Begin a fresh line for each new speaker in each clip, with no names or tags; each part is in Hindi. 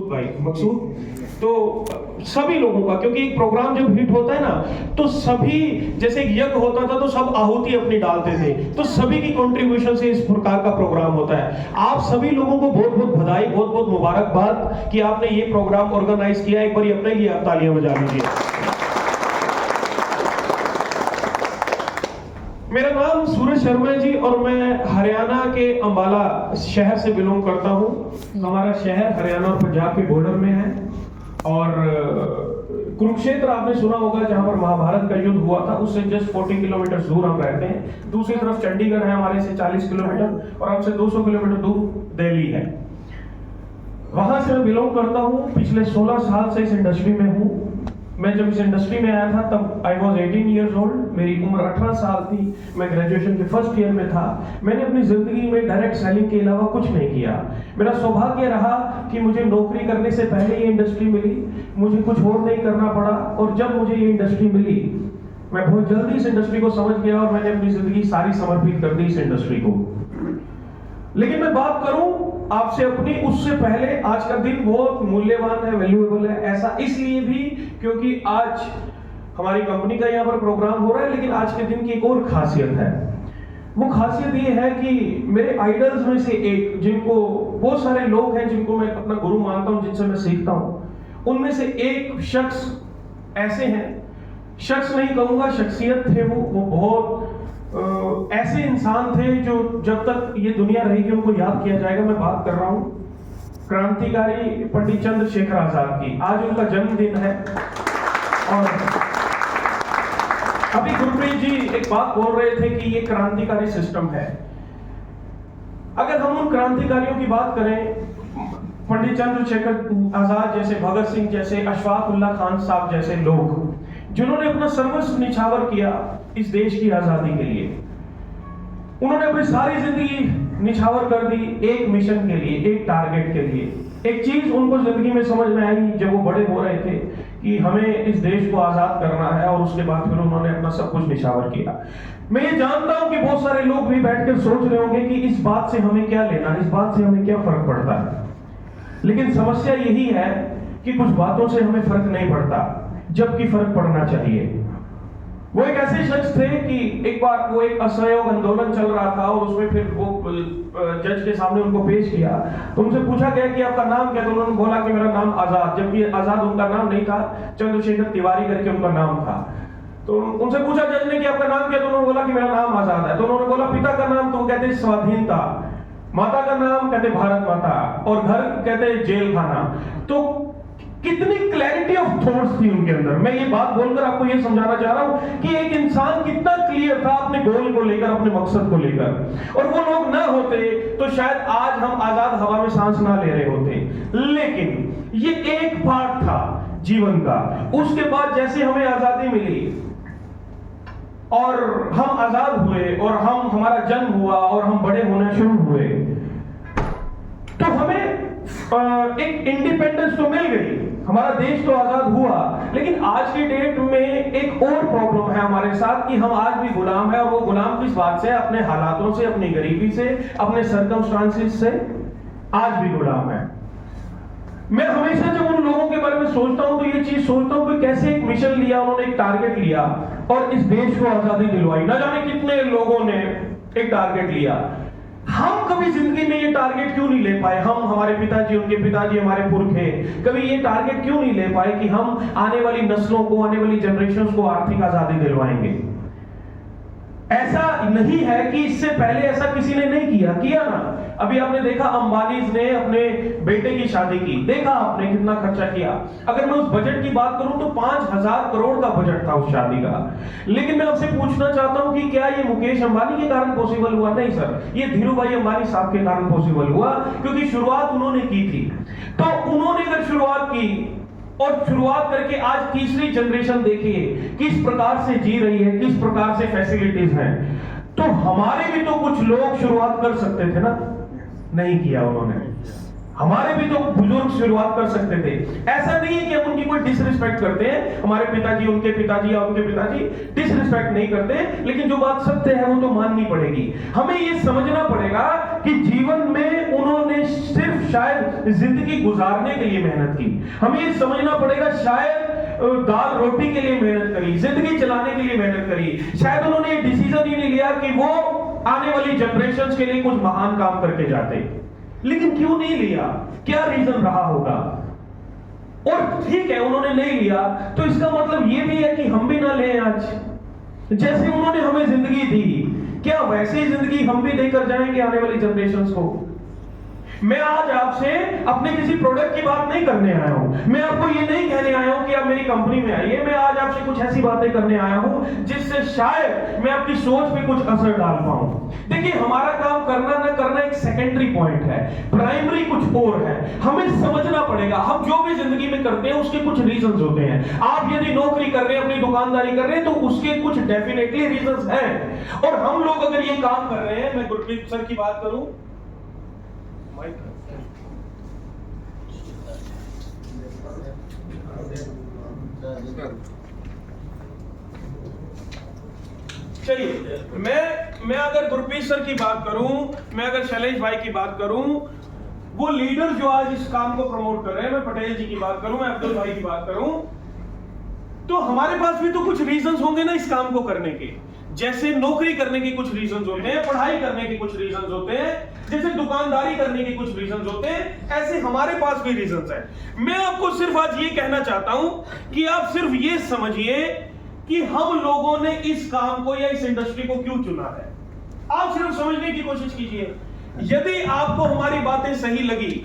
मकसूद भाई, मकसूद तो सभी लोगों का, क्योंकि एक प्रोग्राम जब हिट होता है ना तो सभी, जैसे एक यज्ञ होता था तो सब आहुति अपनी डालते थे, तो सभी की कंट्रीब्यूशन से इस प्रकार का प्रोग्राम होता है। आप सभी लोगों को बहुत बहुत बधाई, बहुत बहुत मुबारकबाद कि आपने ये प्रोग्राम ऑर्गेनाइज किया। एक बार अपने लिए आप तालियां बजा लीजिए। मेरा नाम सूरज शर्मा है जी और मैं हरियाणा के अंबाला शहर से बिलोंग करता हूँ। हमारा शहर हरियाणा और पंजाब के बॉर्डर में है और कुरुक्षेत्र आपने सुना होगा, जहां पर महाभारत का युद्ध हुआ था, उससे जस्ट 40 किलोमीटर दूर हम रहते हैं। दूसरी तरफ चंडीगढ़ है हमारे से 40 किलोमीटर और हमसे 200 किलोमीटर दूर दिल्ली है। वहां से मैं बिलोंग करता हूँ। पिछले 16 साल से इस इंडस्ट्री में हूँ। मैं जब इस इंडस्ट्री में आया था तब आई वॉज 18 ईयर्स ओल्ड, मेरी उम्र 18 साल थी। मैं ग्रेजुएशन के फर्स्ट ईयर में था। मैंने अपनी जिंदगी में डायरेक्ट सेलिंग के अलावा कुछ नहीं किया। मेरा सौभाग्य रहा कि मुझे नौकरी करने से पहले ये इंडस्ट्री मिली, मुझे कुछ और नहीं करना पड़ा और जब मुझे ये इंडस्ट्री मिली मैं बहुत जल्दी इस इंडस्ट्री को समझ गया और मैंने अपनी जिंदगी सारी समर्पित कर दी इस इंडस्ट्री को। लेकिन मैं बात करूं आपसे अपनी, उससे पहले आज का दिन बहुत मूल्यवान है, वैल्यूएबल है। ऐसा इसलिए भी क्योंकि आज हमारी कंपनी का यहाँ पर प्रोग्राम हो रहा है, लेकिन आज के दिन की एक और खासियत है। वो खासियत ये है कि मेरे आइडल्स में से एक, जिनको बहुत सारे लोग हैं जिनको मैं अपना गुरु मानता हूँ, जिनसे मैं सीखता हूँ, उनमें से एक शख्स ऐसे हैं, शख्स नहीं कहूंगा, शख्सियत थे वो बहुत ऐसे इंसान थे जो जब तक ये दुनिया रहेगी उनको याद किया जाएगा। मैं बात कर रहा हूं क्रांतिकारी पंडित चंद्रशेखर आजाद की। आज उनका जन्मदिन है और अभी गुरप्रीत जी एक बात बोल रहे थे कि ये क्रांतिकारी सिस्टम है। अगर हम उन क्रांतिकारियों की बात करें, पंडित चंद्रशेखर आजाद जैसे, भगत सिंह जैसे, अशफाक उल्लाह खान साहब जैसे लोग जिन्होंने अपना सर्वस्व निछावर किया इस देश की आजादी के लिए, उन्होंने अपनी सारी जिंदगी निछावर कर दी एक मिशन के लिए, एक टारगेट के लिए। एक चीज उनको जिंदगी में समझ में आई जब वो बड़े हो रहे थे कि हमें इस देश को आजाद करना है और उसके बाद फिर उन्होंने अपना सब कुछ निछावर किया। मैं ये जानता हूं कि बहुत सारे लोग भी बैठकर सोच रहे होंगे कि इस बात से हमें क्या लेना, इस बात से हमें क्या फर्क पड़ता है। लेकिन समस्या यही है कि कुछ बातों से हमें फर्क नहीं पड़ता, जबकि फर्क पड़ना चाहिए। वो एक ऐसे शख्स थे कि एक बार वो एक असहयोग आंदोलन चल रहा था और उसमें फिर वो जज के सामने उनको पेश किया तो उनसे पूछा गया कि आपका नाम क्या, तो उन्होंने बोला कि मेरा नाम आजाद, जबकि आजाद उनका नाम नहीं था, चंद्रशेखर तिवारी करके उनका नाम था। तो उनसे पूछा जज ने कि आपका नाम क्या, तो उन्होंने बोला कि मेरा नाम आजाद है। तो उन्होंने बोला पिता का नाम, तो वो कहते स्वाधीनता, माता का नाम कहते भारत माता और घर कहते जेल खाना। तो कितनी क्लैरिटी ऑफ थॉट्स थी उनके अंदर। मैं ये बात बोलकर आपको ये समझाना चाह रहा हूं कि एक इंसान कितना क्लियर था अपने गोल को लेकर, अपने मकसद को लेकर। और वो लोग ना होते तो शायद आज हम आजाद हवा में सांस ना ले रहे होते। लेकिन ये एक पार्ट था जीवन का। उसके बाद जैसे हमें आजादी मिली और हम आजाद हुए और हमारा जन्म हुआ और हम बड़े होने शुरू हुए, तो हमें एक इंडिपेंडेंस तो मिल गई, हमारा देश तो आजाद हुआ। लेकिन आज की डेट में एक और प्रॉब्लम है हमारे साथ कि हम आज भी गुलाम है। और वो गुलाम किस बात से? अपने हालातों से, अपनी गरीबी से, अपने सर्कमस्टांसेस से आज भी गुलाम है। मैं हमेशा जब उन लोगों के बारे में सोचता हूं तो ये चीज सोचता हूं कि कैसे एक मिशन लिया उन्होंने, एक टारगेट लिया और इस देश को आजादी दिलवाई। ना जाने कितने लोगों ने एक टारगेट लिया। हम कभी जिंदगी में ये टारगेट क्यों नहीं ले पाए? हम, हमारे पिताजी, उनके पिताजी, हमारे पुरखे कभी ये टारगेट क्यों नहीं ले पाए कि हम आने वाली नस्लों को, आने वाली जनरेशंस को आर्थिक आजादी दिलवाएंगे? ऐसा नहीं है कि इससे पहले ऐसा किसी ने नहीं किया ना। अभी आपने देखा अंबानी ने अपने बेटे की शादी की, देखा आपने कितना खर्चा किया। अगर मैं उस बजट की बात करूं तो 5000 करोड़ का बजट था उस शादी का। लेकिन मैं आपसे पूछना चाहता हूं कि क्या ये मुकेश अंबानी के कारण पॉसिबल हुआ? नहीं सर, ये धीरूभाई अंबानी साहब के कारण पॉसिबल हुआ, क्योंकि शुरुआत उन्होंने की थी। तो उन्होंने अगर शुरुआत की और शुरुआत करके आज तीसरी जनरेशन देखिए किस प्रकार से जी रही है, किस प्रकार से फैसिलिटीज हैं, तो हमारे भी तो कुछ लोग शुरुआत कर सकते थे ना, नहीं किया उन्होंने। हमारे भी तो बुजुर्ग शुरुआत कर सकते थे। ऐसा नहीं है कि हम उनकी कोई डिसरिस्पेक्ट करते हैं, हमारे पिताजी उनके पिताजी या उनके पिताजी डिसरिस्पेक्ट नहीं करते, लेकिन जो बात सत्य है वो तो माननी पड़ेगी। हमें ये समझना पड़ेगा कि जीवन में उन्होंने सिर्फ शायद जिंदगी गुजारने के लिए मेहनत की। हमें ये समझना पड़ेगा शायद दाल रोटी के लिए मेहनत करी, जिंदगी चलाने के लिए मेहनत करी। शायद उन्होंने डिसीजन ही नहीं लिया कि वो आने वाली जनरेशंस के लिए कुछ महान काम करके जाते, लेकिन क्यों नहीं लिया? क्या रीजन रहा होगा? और ठीक है उन्होंने नहीं लिया, तो इसका मतलब ये भी है कि हम भी ना लें आज। जैसे उन्होंने हमें जिंदगी दी, क्या वैसे ही जिंदगी हम भी देकर जाएंगे आने वाली जनरेशंस को? मैं आज आपसे अपने किसी प्रोडक्ट की बात नहीं करने आया हूं, मैं आपको ये नहीं कहने आया हूं कि आप मेरी कंपनी में आइए। मैं आज आपसे कुछ ऐसी बातें करने आया हूं जिससे शायद मैं आपकी सोच पे कुछ असर डाल पाऊं। देखिए, हमारा काम करना ना करना एक सेकेंडरी पॉइंट है, प्राइमरी कुछ और है। हमें समझना पड़ेगा हम जो भी जिंदगी में करते हैं उसके कुछ रीजंस होते हैं। आप यदि नौकरी कर रहे हैं, अपनी दुकानदारी कर रहे हैं, तो उसके कुछ डेफिनेटली रीजंस हैं। और हम लोग अगर ये काम कर रहे हैं, मैं गुरप्रीत सर की बात करूं, चलिए, मैं अगर गुरप्रीत सर की बात करूं, मैं अगर शैलेश भाई की बात करूं, वो लीडर जो आज इस काम को प्रमोट कर रहे हैं, मैं पटेल जी की बात करूं, मैं अब्दुल भाई की बात करूं, तो हमारे पास भी तो कुछ रीजंस होंगे ना इस काम को करने के। जैसे नौकरी करने के कुछ रीजंस होते हैं, पढ़ाई करने के कुछ रीजंस होते हैं, जैसे दुकानदारी करने के कुछ रीजंस होते हैं, ऐसे हमारे पास भी रीजंस हैं। मैं आपको सिर्फ आज ये कहना चाहता हूं कि आप सिर्फ ये समझिए कि हम लोगों ने इस काम को या इस इंडस्ट्री को क्यों चुना है। आप सिर्फ समझने की कोशिश कीजिए। यदि आपको हमारी बातें सही लगी,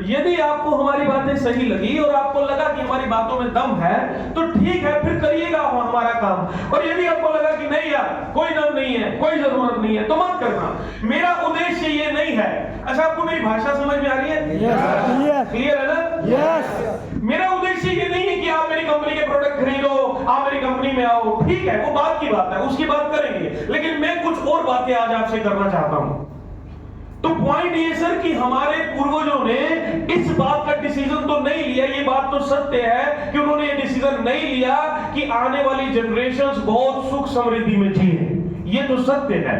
यदि आपको हमारी बातें सही लगी और आपको लगा कि हमारी बातों में दम है, तो ठीक है, फिर करिएगा हमारा काम। और यदि आपको लगा कि नहीं यार कोई दम नहीं है, कोई जरूरत नहीं है, तो मत करना। मेरा उद्देश्य ये नहीं है। अच्छा, आपको मेरी भाषा समझ में आ रही है? क्लियर है ना? यस। मेरा उद्देश्य ये नहीं है कि आप मेरी कंपनी के प्रोडक्ट खरीदो, आप मेरी कंपनी में आओ। ठीक है, वो बात की बात है, उसकी बात करेंगे, लेकिन मैं कुछ और बातें आज आपसे करना चाहता हूं। तो पॉइंट ये सर कि हमारे पूर्वजों ने इस बात का डिसीजन तो नहीं लिया, ये बात तो सत्य है कि उन्होंने ये डिसीजन नहीं लिया कि आने वाली जनरेशंस बहुत सुख समृद्धि में जिए। ये तो सत्य है।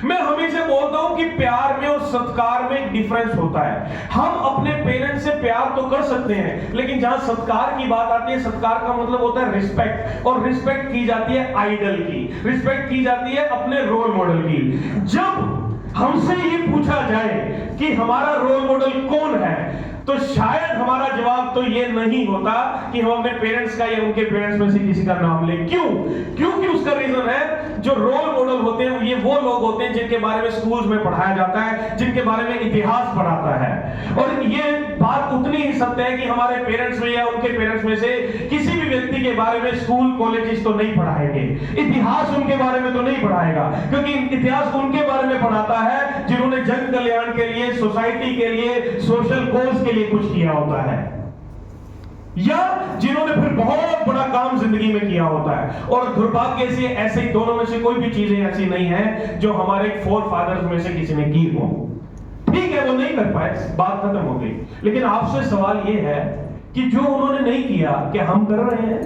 मैं हमेशा बोलता हूं कि प्यार में और सत्कार में एक डिफरेंस होता है। हम अपने पेरेंट्स से प्यार तो कर सकते हैं, लेकिन जहां सत्कार की बात आती है, सत्कार का मतलब होता है रिस्पेक्ट, और रिस्पेक्ट की जाती है आइडल की, रिस्पेक्ट की जाती है अपने रोल मॉडल की। जब हमसे ये पूछा जाए कि हमारा रोल मॉडल कौन है, तो शायद हमारा जवाब तो ये नहीं होता कि हम अपने पेरेंट्स का या उनके पेरेंट्स में से किसी का नाम लें। क्यों? क्योंकि उसका रीजन है, जो रोल मॉडल होते हैं ये वो लोग होते हैं जिनके बारे में स्कूल्स में पढ़ाया जाता है, जिनके बारे में इतिहास पढ़ाता है। और ये बात उतनी ही सत्य है कि हमारे पेरेंट्स में या उनके पेरेंट्स में से किसी भी व्यक्ति के बारे में स्कूल कॉलेजेस तो नहीं पढ़ाएंगे, इतिहास उनके बारे में तो नहीं पढ़ाएगा, क्योंकि इतिहास उनके बारे में पढ़ाता है जिन्होंने जन कल्याण के लिए, सोसाइटी के लिए, सोशल कॉज के लिए कुछ किया होता है, या जिन्होंने फिर बहुत बड़ा काम जिंदगी में किया होता है। और दुर्भाग्य से ऐसे दोनों में से कोई भी चीजें ऐसी नहीं है जो हमारे फोर फादर्स में से किसी ने की हो। ठीक है, वो नहीं कर पाए, बात खत्म हो गई। लेकिन आपसे सवाल ये है कि जो उन्होंने नहीं किया, क्या हम कर रहे हैं?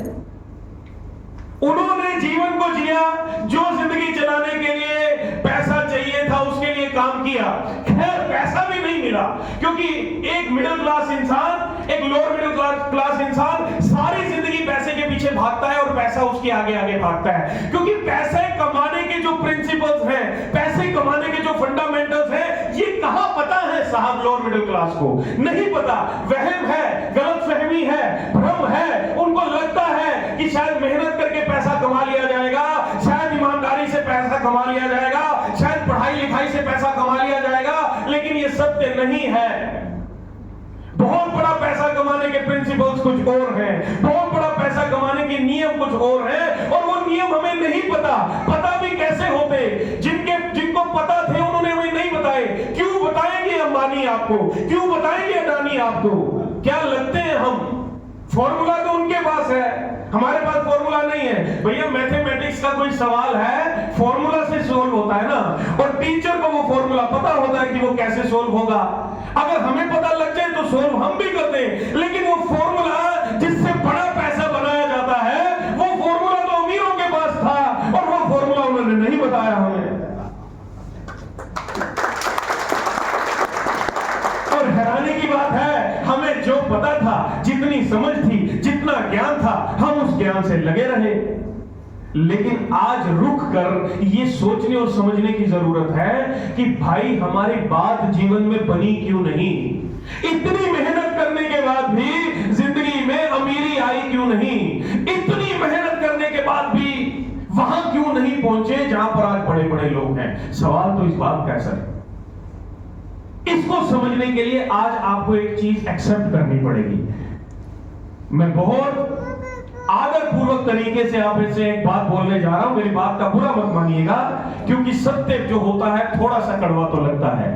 उन्होंने जीवन को जिया, जो जिंदगी चलाने के लिए पैसा चाहिए था उसके लिए काम किया। खैर, पैसा भी नहीं मिला, क्योंकि एक मिडिल क्लास इंसान, एक लोअर मिडिल क्लास इंसान सारी जिंदगी पैसे के पीछे भागता है और पैसा उसके आगे आगे भागता है। क्योंकि पैसे कमाने के जो प्रिंसिपल्स हैं, पैसे कमाने के जो फंडामेंटल्स हैं, ये कहां पता है साहब लोअर मिडिल क्लास को? नहीं पता। वहम है, गलतफहमी है, भ्रम है। उनको लगता है कि शायद मेहनत करके पैसा कमा लिया जाएगा, शायद ईमानदारी से पैसा कमा लिया जाएगा, शायद पढ़ाई लिखाई से पैसा कमा लिया जाएगा, लेकिन ये सत्य नहीं है। बहुत बड़ा पैसा कमाने के प्रिंसिपल्स कुछ और हैं, बहुत बड़ा पैसा कमाने के नियम कुछ और हैं, और वो नियम हमें नहीं पता। पता भी कैसे होते? जिनको पता थे उन्होंने हमें नहीं बताए। क्यों बताएंगे अंबानी आपको? क्यों बताएंगे अडानी आपको? क्या लगते हैं हम फॉर्मूला तो उनके पास है, हमारे पास फॉर्मूला नहीं है। भैया मैथमेटिक्स का कोई सवाल है, फॉर्मूला से सोल्व होता है ना, और टीचर को वो फॉर्मूला पता होता है कि वो कैसे सोल्व होगा। अगर हमें पता लग जाए तो सोल्व हम भी कर दें, लेकिन वो फॉर्मूला जिससे बड़ा पैसा बनाया जाता है, वो फॉर्मूला तो अमीरों के पास था, और वो फॉर्मूला उन्होंने नहीं बताया हमें। और हैरानी की बात है, हमें जो पता था, जितनी समझ थी, जितना ज्ञान था, हम उस ज्ञान से लगे रहे। लेकिन आज रुक कर ये सोचने और समझने की जरूरत है कि भाई हमारी बात जीवन में बनी क्यों नहीं? इतनी मेहनत करने के बाद भी जिंदगी में अमीरी आई क्यों नहीं? इतनी मेहनत करने के बाद भी वहां क्यों नहीं पहुंचे जहां पर आज बड़े बड़े लोग हैं? सवाल तो इस बात का है सर। इसको समझने के लिए आज आपको एक चीज एक्सेप्ट करनी पड़ेगी। मैं बहुत आदरपूर्वक तरीके से आप इससे एक बात बोलने जा रहा हूं, मेरी बात का बुरा मत मानिएगा, क्योंकि सत्य जो होता है थोड़ा सा कड़वा तो लगता है,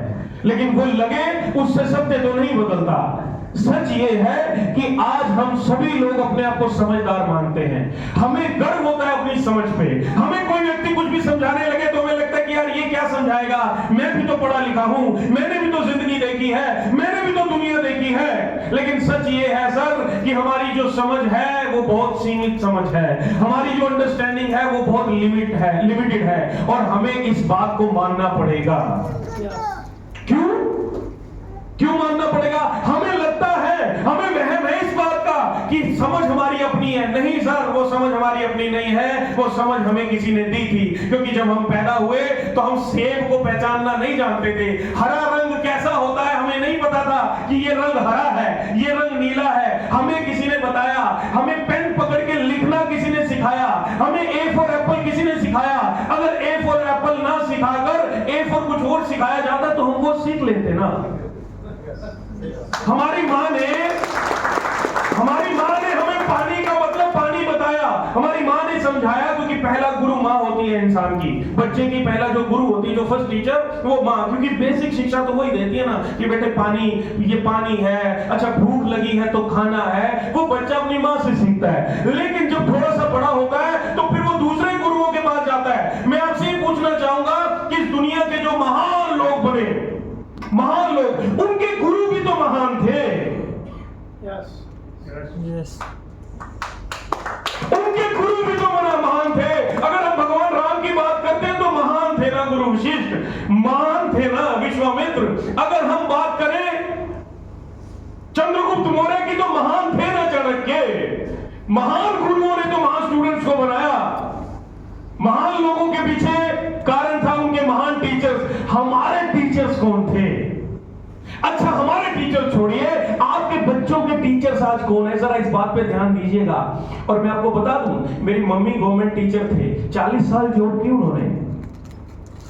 लेकिन वो लगे उससे सत्य तो नहीं बदलता। सच ये है कि आज हम सभी लोग अपने आप को समझदार मानते हैं, हमें गर्व होता है अपनी समझ पे। हमें कोई व्यक्ति कुछ भी समझाने लगे तो हमें लगता है कि यार ये क्या समझाएगा, मैं भी तो पढ़ा लिखा हूं, मैंने भी तो जिंदगी देखी है, मैंने भी तो दुनिया देखी है। लेकिन सच ये है सर कि हमारी जो समझ है वो बहुत सीमित समझ है, हमारी जो अंडरस्टैंडिंग है वो बहुत लिमिटेड है, और हमें इस बात को मानना पड़ेगा। क्यों मानना पड़ेगा? हमें लगता है, हमें वहम है इस बात का कि समझ हमारी अपनी है। नहीं सर, वो समझ हमारी अपनी नहीं है, वो समझ हमें किसी ने दी थी। क्योंकि जब हम पैदा हुए तो हम सेब को पहचानना नहीं जानते थे। हरा रंग कैसा होता है हमें नहीं पता था कि ये रंग हरा है, ये रंग नीला है, हमें किसी ने बताया। हमें पेन पकड़ के लिखना किसी ने सिखाया, हमें ए फॉर एप्पल किसी ने सिखाया। अगर ए फॉर एप्पल ना सिखाकर ए फॉर कुछ और सिखाया जाता तो हम वो सीख लेते ना। हमारी माँ ने हमें पानी का मतलब पानी बताया, हमारी माँ ने समझाया, क्योंकि पहला गुरु माँ होती है इंसान की। बच्चे की पहला जो गुरु होती है, जो फर्स्ट टीचर, वो माँ, क्योंकि बेसिक शिक्षा तो वही देती है ना कि बेटे पानी, ये पानी है, अच्छा भूख लगी है तो खाना है। वो बच्चा अपनी माँ से सीखता है। लेकिन जब थोड़ा सा बड़ा होता है तो फिर वो दूसरे गुरुओं के पास जाता है। मैं आपसे ये पूछना चाहूंगा कि इस दुनिया के जो महान लोग बने, महान लोग, उनके गुरु भी तो महान थे।
यस।
उनके गुरु भी तो महान थे। अगर हम भगवान राम की बात करते हैं तो महान थे ना गुरु वशिष्ठ, महान थे ना विश्वामित्र। अगर हम बात करें चंद्रगुप्त मौर्य की तो महान थे ना चाणक्य। महान गुरुओं ने तो महान स्टूडेंट्स को बनाया। महान लोगों के पीछे कारण था उनके महान टीचर्स। हमारे टीचर्स कौन थे? अच्छा हमारे टीचर छोड़िए, आपके बच्चों के टीचर्स आज कौन है? जरा इस बात पे ध्यान दीजिएगा। और मैं आपको बता दूं, मेरी मम्मी गवर्नमेंट टीचर थे, 40 साल जॉब की उन्होंने,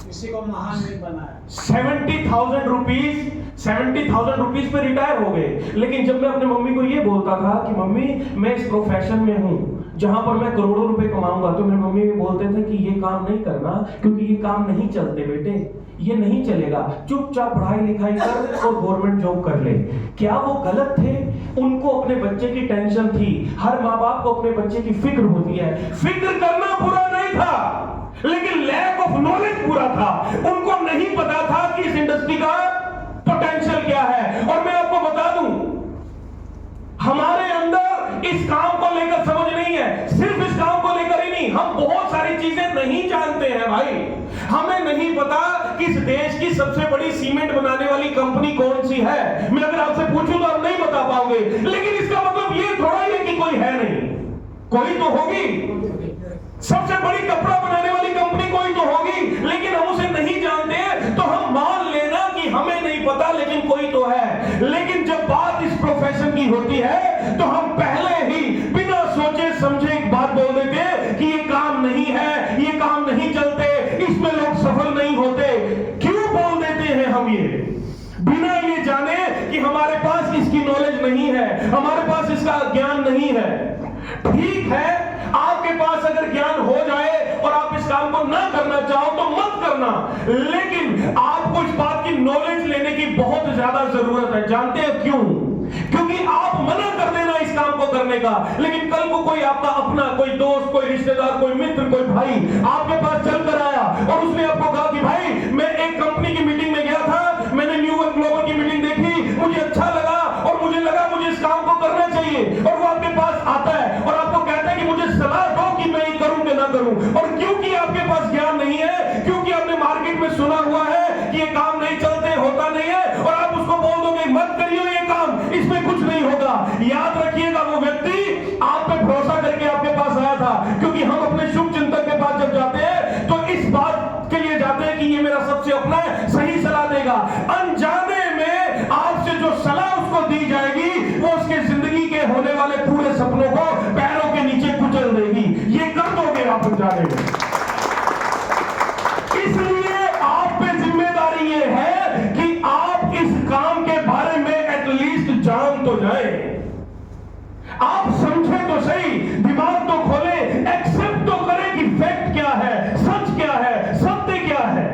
किसी को महान नहीं बनाया।
70,000 रुपीज पे रिटायर हो गए। लेकिन जब मैं अपने मम्मी को ये बोलता था कि मम्मी मैं इस प्रोफेशन में हूं जहां पर मैं करोड़ों रुपए कमाऊंगा, तो मेरे मम्मी भी बोलते थे कि ये काम नहीं करना, क्योंकि ये काम नहीं चलते बेटे, ये नहीं चलेगा, चुपचाप पढ़ाई लिखाई कर और गवर्नमेंट जॉब कर ले। क्या वो गलत थे? उनको अपने बच्चे की टेंशन थी। हर माँ बाप को अपने बच्चे की फिक्र होती है। फिक्र करना बुरा नहीं था, लेकिन लैक ऑफ नॉलेज पूरा था। उनको नहीं पता था कि इस इंडस्ट्री का पोटेंशियल क्या है। और मैं आपको बता दूं, हमारे अंदर इस काम को लेकर समझ नहीं है। सिर्फ इस काम को लेकर ही नहीं, हम बहुत सारी चीजें नहीं जानते हैं भाई। हमें नहीं पता कि इस देश की सबसे बड़ी सीमेंट बनाने वाली कंपनी कौन सी है। मैं अगर आपसे पूछूं तो आप नहीं बता पाओगे। लेकिन इसका मतलब ये थोड़ा ही है कि कोई है नहीं, कोई तो होगी। सबसे बड़ी कपड़ा बनाने वाली कंपनी कोई तो होगी, लेकिन हम उसे नहीं जानते, तो हम मान लेना कि हमें नहीं पता, लेकिन कोई तो है। लेकिन जब बात इस प्रोफेशन की होती है तो हम पहले ही बिना सोचे समझे एक बात बोल देते कि ये काम नहीं है, ये काम नहीं चलते, इसमें लोग सफल नहीं होते। क्यों बोल देते हैं हम ये, बिना ये जाने कि हमारे पास इसकी नॉलेज नहीं है, हमारे पास इसका ज्ञान नहीं है। ठीक है, आपके पास अगर ज्ञान हो जाए और आप इस काम को ना करना चाहो तो मत करना, लेकिन आपको इस बात की नॉलेज लेने की बहुत ज्यादा जरूरत है। जानते हैं क्यों? क्योंकि आप मना कर देना इस काम को करने का। लेकिन कल को कोई आपका अपना, कोई दोस्त, कोई रिश्तेदार, कोई मित्र, कोई भाई आपके पास चल कर आया और उसने आपको कहा कि भाई मैं एक कंपनी की मीटिंग में गया था, मैंने न्यू वर्क ग्लोबल की मीटिंग देखी, मुझे अच्छा लगा और मुझे लगा मुझे इस काम को करना चाहिए, और वो आपके पास आता है और आपको कहता है कि मुझे सलाह दो कि मैं ये करूं कि ना करूं। और क्योंकि आपके पास ज्ञान नहीं है, क्योंकि आपने मार्केट में सुना हुआ है कि ये काम नहीं चलते, होता नहीं है, और आप उसको बोल दोगे मत करियो ये काम, इसमें कुछ नहीं होगा। याद रखिएगा वो व्यक्ति आप पे भरोसा करके आपके पास आया था, क्योंकि हम अपने शुभ चिंतक के पास जब जाते हैं तो इस बात के लिए जाते हैं कि ये मेरा सबसे अपना है, सही सलाह देगा। अनजाने में आपसे जो सलाह उसको दी जाएगी वो उसके जिंदगी के होने वाले पूरे सपनों को पैरों के नीचे कुचल देगी। ये कर दोगे आप अनजाने में। इसलिए आप पे जिम्मेदारी ये है कि आप इस काम के बारे में एटलीस्ट जान तो जाए, आप समझे तो सही, दिमाग तो खोले, एक्सेप्ट तो करें कि फैक्ट क्या है, सच क्या है, सत्य क्या है।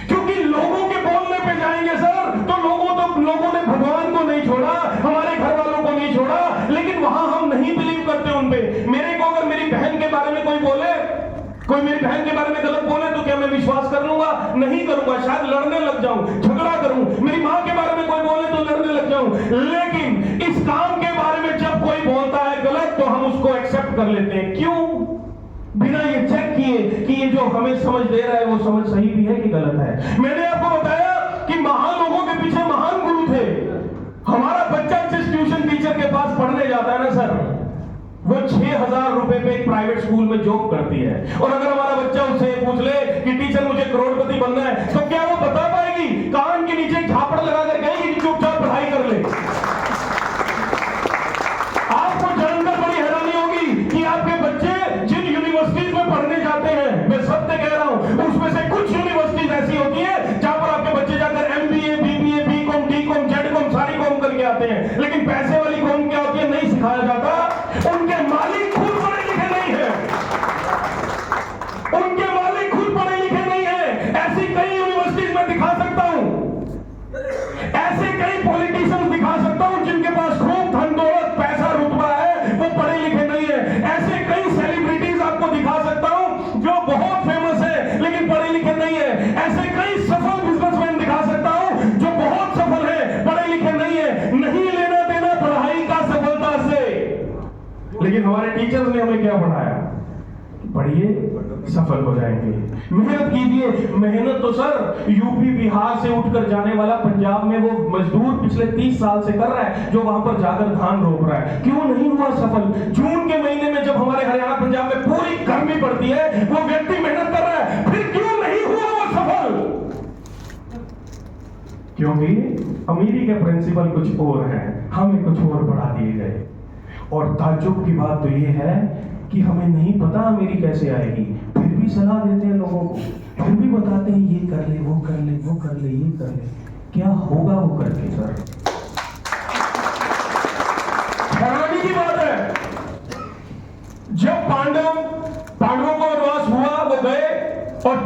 क्योंकि लोगों के बोलने पे जाएंगे सर तो लोगों ने भगवान को नहीं छोड़ा, हमारे घर वालों को नहीं छोड़ा, लेकिन वहां हम नहीं बिलीव करते उन पे। मेरे को अगर मेरी बहन के बारे में कोई बोले, कोई मेरी बहन के बारे में गलत बोले तो क्या मैं विश्वास कर लूंगा? नहीं करूंगा, शायद लड़ने लग जाऊं, झगड़ा करूं। मेरी मां के बारे में कोई बोले तो लड़ने लग जाऊं। लेकिन इस काम के बारे में जब कोई बोलता है गलत तो हम उसको एक्सेप्ट कर लेते हैं। क्यों? बिना ये चेक किए कि ये जो हमें समझ दे रहा है वो समझ सही भी है कि गलत है। मैंने आपको बताया कि महान लोगों के पीछे महान गुरु थे। हमारा बच्चा जिस ट्यूशन टीचर के पास पढ़ने जाता है ना सर, वो 6,000 रुपए पे एक प्राइवेट स्कूल में जॉब करती है। और अगर हमारा बच्चा उससे पूछ ले कि टीचर मुझे करोड़पति बनना है, तो क्या वो बता पाएगी? कान के नीचे झापड़ लगा कर कहेगी कि चुपचाप पढ़ाई कर ले। आपको जानकर बड़ी हैरानी होगी कि आपके बच्चे जिन यूनिवर्सिटीज में पढ़ने जाते हैं, मैं सत्य कह रहा हूं, उसमें से कुछ यूनिवर्सिटीज ऐसी होती है जहां पर आपके बच्चे जाकर MBA, BBA, BCom, DCom, ZCom सारी कॉम करके आते हैं। लेकिन पैसे वाली कॉम क्या होती है नहीं सिखाया जाता। उनके मालिक खुद पढ़े लिखे नहीं है, उनके मालिक खुद पढ़े लिखे नहीं है। ऐसी कई यूनिवर्सिटीज में दिखा सकता हूं, ऐसे कई पॉलिटिशियंस दिखा सकता हूं जिनके पास खूब धन दौलत पैसा रुतबा है, वो पढ़े लिखे नहीं है। ऐसे कई सेलिब्रिटीज आपको दिखा सकता हूं जो बहुत फेमस है लेकिन पढ़े लिखे नहीं है। ऐसे कई सफल बिजनेसमैन दिखा सकता हूं जो बहुत सफल है, पढ़े लिखे नहीं है। नहीं लेना देना पढ़ाई का सफलता से। लेकिन हमारे टीचर्स ने हमें क्या पढ़ाया? पढ़िए सफल हो जाएंगे, मेहनत कीजिए। मेहनत तो सर यूपी बिहार से उठकर जाने वाला पंजाब में वो मजदूर पिछले 30 साल से कर रहा है, जो वहां पर जाकर धान रोप रहा है। क्यों नहीं हुआ सफल? जून के महीने में जब हमारे हरियाणा पंजाब में पूरी गर्मी पड़ती है, वो व्यक्ति मेहनत कर रहा है, फिर क्यों नहीं हुआ वो सफल? क्योंकि अमीरी के प्रिंसिपल कुछ और है, हमें कुछ और बढ़ा दिए गए। और ताज्जुब की बात तो ये है कि हमें नहीं पता अमीरी कैसे आएगी, फिर भी सलाह देते हैं लोगों को, फिर भी बताते हैं ये कर ले, वो कर ले, वो कर ले, ये कर ले। क्या होगा वो करके सर? हैरानी की बात है, जब पांडवों को वनवास हुआ, वो गए और